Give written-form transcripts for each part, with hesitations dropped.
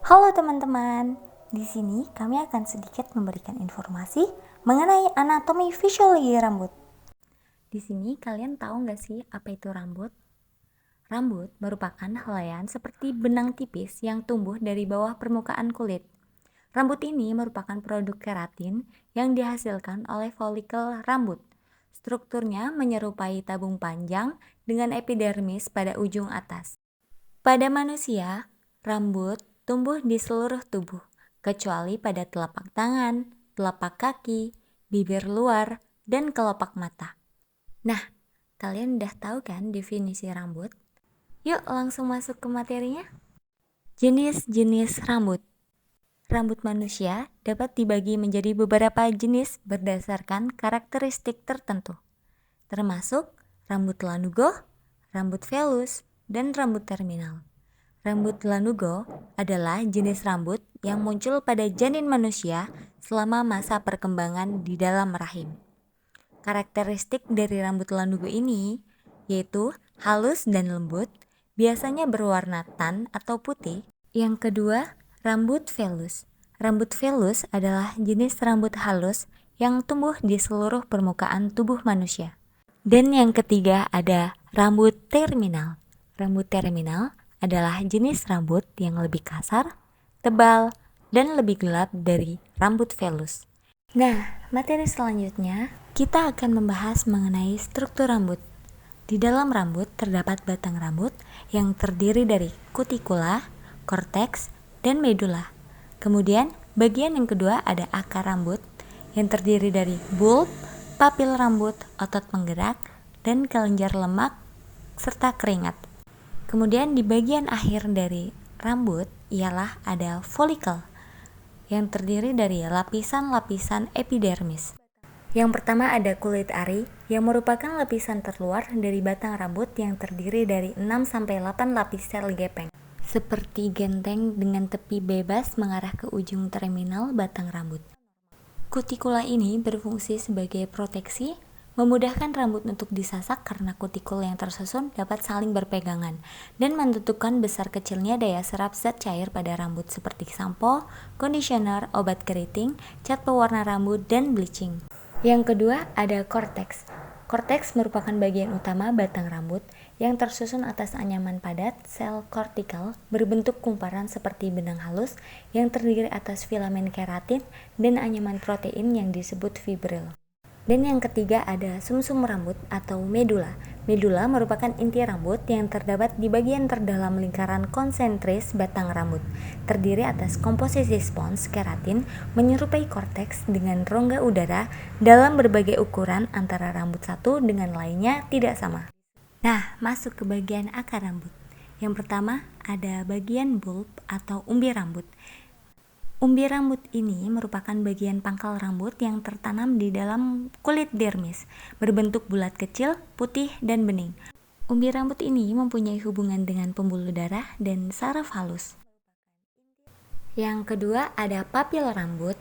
Halo teman-teman, di sini kami akan sedikit memberikan informasi mengenai anatomi fisiologi rambut. Di sini kalian tahu nggak sih apa itu rambut? Rambut merupakan helaian seperti benang tipis yang tumbuh dari bawah permukaan kulit. Rambut ini merupakan produk keratin yang dihasilkan oleh folikel rambut. Strukturnya menyerupai tabung panjang dengan epidermis pada ujung atas. Pada manusia, rambut tumbuh di seluruh tubuh, kecuali pada telapak tangan, telapak kaki, bibir luar, dan kelopak mata. Nah, kalian udah tahu kan definisi rambut? Yuk langsung masuk ke materinya. Jenis-jenis rambut. Rambut manusia dapat dibagi menjadi beberapa jenis berdasarkan karakteristik tertentu, termasuk rambut lanugo, rambut velus, dan rambut terminal. Rambut lanugo adalah jenis rambut yang muncul pada janin manusia selama masa perkembangan di dalam rahim. Karakteristik dari rambut lanugo ini yaitu halus dan lembut, biasanya berwarna tan atau putih. Yang kedua, rambut velus. Rambut velus adalah jenis rambut halus yang tumbuh di seluruh permukaan tubuh manusia. Dan yang ketiga ada rambut terminal. Rambut terminal adalah jenis rambut yang lebih kasar, tebal, dan lebih gelap dari rambut velus. Nah, materi selanjutnya kita akan membahas mengenai struktur rambut. Di dalam rambut terdapat batang rambut yang terdiri dari kutikula, korteks, dan medula. Kemudian bagian yang kedua ada akar rambut yang terdiri dari bulb, papil rambut, otot penggerak, dan kelenjar lemak serta keringat. Kemudian di bagian akhir dari rambut ialah ada folikel yang terdiri dari lapisan-lapisan epidermis. Yang pertama ada kulit ari yang merupakan lapisan terluar dari batang rambut yang terdiri dari 6-8 lapis sel gepeng, seperti genteng dengan tepi bebas mengarah ke ujung terminal batang rambut. Kutikula ini berfungsi sebagai proteksi, memudahkan rambut untuk disasak karena kutikul yang tersusun dapat saling berpegangan dan menentukan besar kecilnya daya serap zat cair pada rambut seperti sampo, conditioner, obat keriting, cat pewarna rambut, dan bleaching. Yang kedua ada korteks. Korteks merupakan bagian utama batang rambut yang tersusun atas anyaman padat sel kortikal berbentuk kumparan seperti benang halus yang terdiri atas filamen keratin dan anyaman protein yang disebut fibril. Dan yang ketiga ada sumsum rambut atau medula. Medula merupakan inti rambut yang terdapat di bagian terdalam lingkaran konsentris batang rambut. Terdiri atas komposisi spons keratin menyerupai korteks dengan rongga udara dalam berbagai ukuran antara rambut satu dengan lainnya tidak sama. Nah, masuk ke bagian akar rambut. Yang pertama ada bagian bulb atau umbi rambut. Umbi rambut ini merupakan bagian pangkal rambut yang tertanam di dalam kulit dermis, berbentuk bulat kecil, putih, dan bening. Umbi rambut ini mempunyai hubungan dengan pembuluh darah dan saraf halus. Yang kedua ada papil rambut.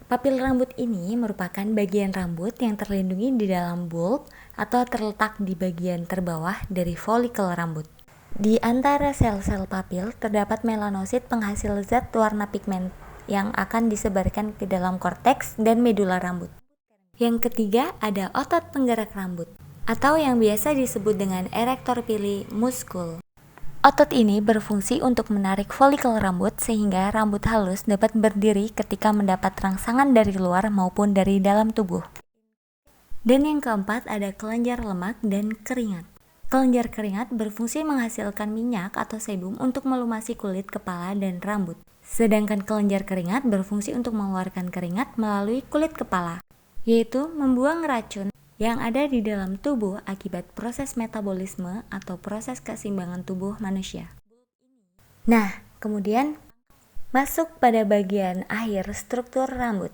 Papil rambut ini merupakan bagian rambut yang terlindungi di dalam bulb atau terletak di bagian terbawah dari folikel rambut. Di antara sel-sel papil terdapat melanosit penghasil zat warna pigmen yang akan disebarkan ke dalam korteks dan medula rambut. Yang ketiga ada otot penggerak rambut atau yang biasa disebut dengan erector pili muskul. Otot ini berfungsi untuk menarik folikel rambut sehingga rambut halus dapat berdiri ketika mendapat rangsangan dari luar maupun dari dalam tubuh. Dan yang keempat ada kelenjar lemak dan keringat. Kelenjar keringat berfungsi menghasilkan minyak atau sebum untuk melumasi kulit kepala dan rambut. Sedangkan kelenjar keringat berfungsi untuk mengeluarkan keringat melalui kulit kepala, yaitu membuang racun yang ada di dalam tubuh akibat proses metabolisme atau proses keseimbangan tubuh manusia. Nah, kemudian masuk pada bagian akhir struktur rambut,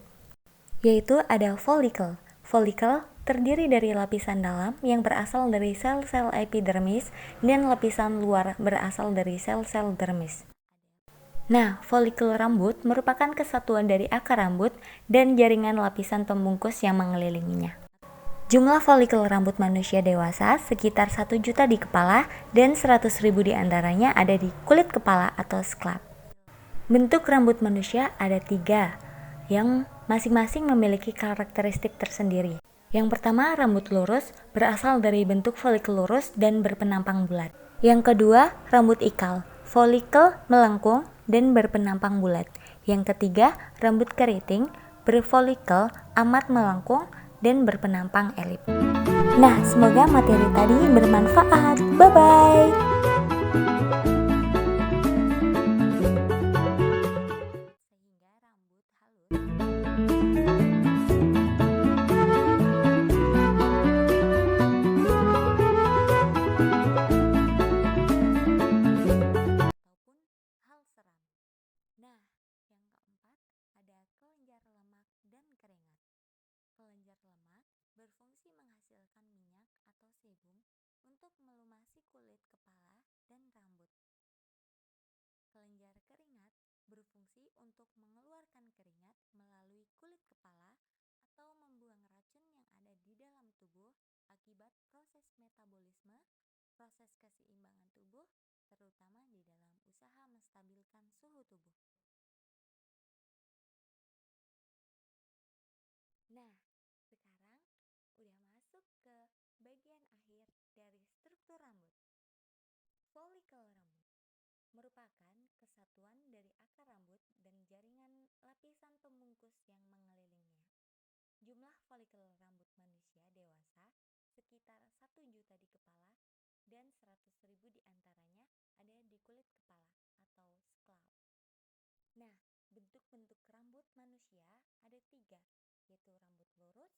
yaitu ada folikel. Folikel terdiri dari lapisan dalam yang berasal dari sel-sel epidermis dan lapisan luar berasal dari sel-sel dermis. Nah, folikel rambut merupakan kesatuan dari akar rambut dan jaringan lapisan pembungkus yang mengelilinginya. Jumlah folikel rambut manusia dewasa sekitar 1 juta di kepala dan 100.000 diantaranya ada di kulit kepala atau scalp. Bentuk rambut manusia ada 3, yang masing-masing memiliki karakteristik tersendiri. Yang pertama, rambut lurus berasal dari bentuk folikel lurus dan berpenampang bulat. Yang kedua, rambut ikal, folikel melengkung dan berpenampang bulat. Yang ketiga, rambut keriting, berfolikel amat melengkung dan berpenampang elip. Nah, semoga materi tadi bermanfaat. Bye-bye! Nah, yang keempat ada kelenjar lemak dan keringat. Kelenjar lemak berfungsi menghasilkan minyak atau sebum untuk melumasi kulit kepala dan rambut. Kelenjar keringat berfungsi untuk mengeluarkan keringat melalui kulit kepala atau membuang racun yang ada di dalam tubuh akibat proses metabolisme, proses keseimbangan tubuh, terutama di dalam usaha menstabilkan suhu tubuh. Nah, sekarang udah masuk ke bagian akhir dari struktur rambut. Folikel rambut merupakan kesatuan dari akar rambut dan jaringan lapisan pembungkus yang mengelilinginya. Jumlah folikel rambut manusia dewasa sekitar 1 juta di kepala dan 100.000 diantaranya ada di kulit kepala atau scalp. Nah, bentuk-bentuk rambut manusia ada 3, yaitu rambut lurus,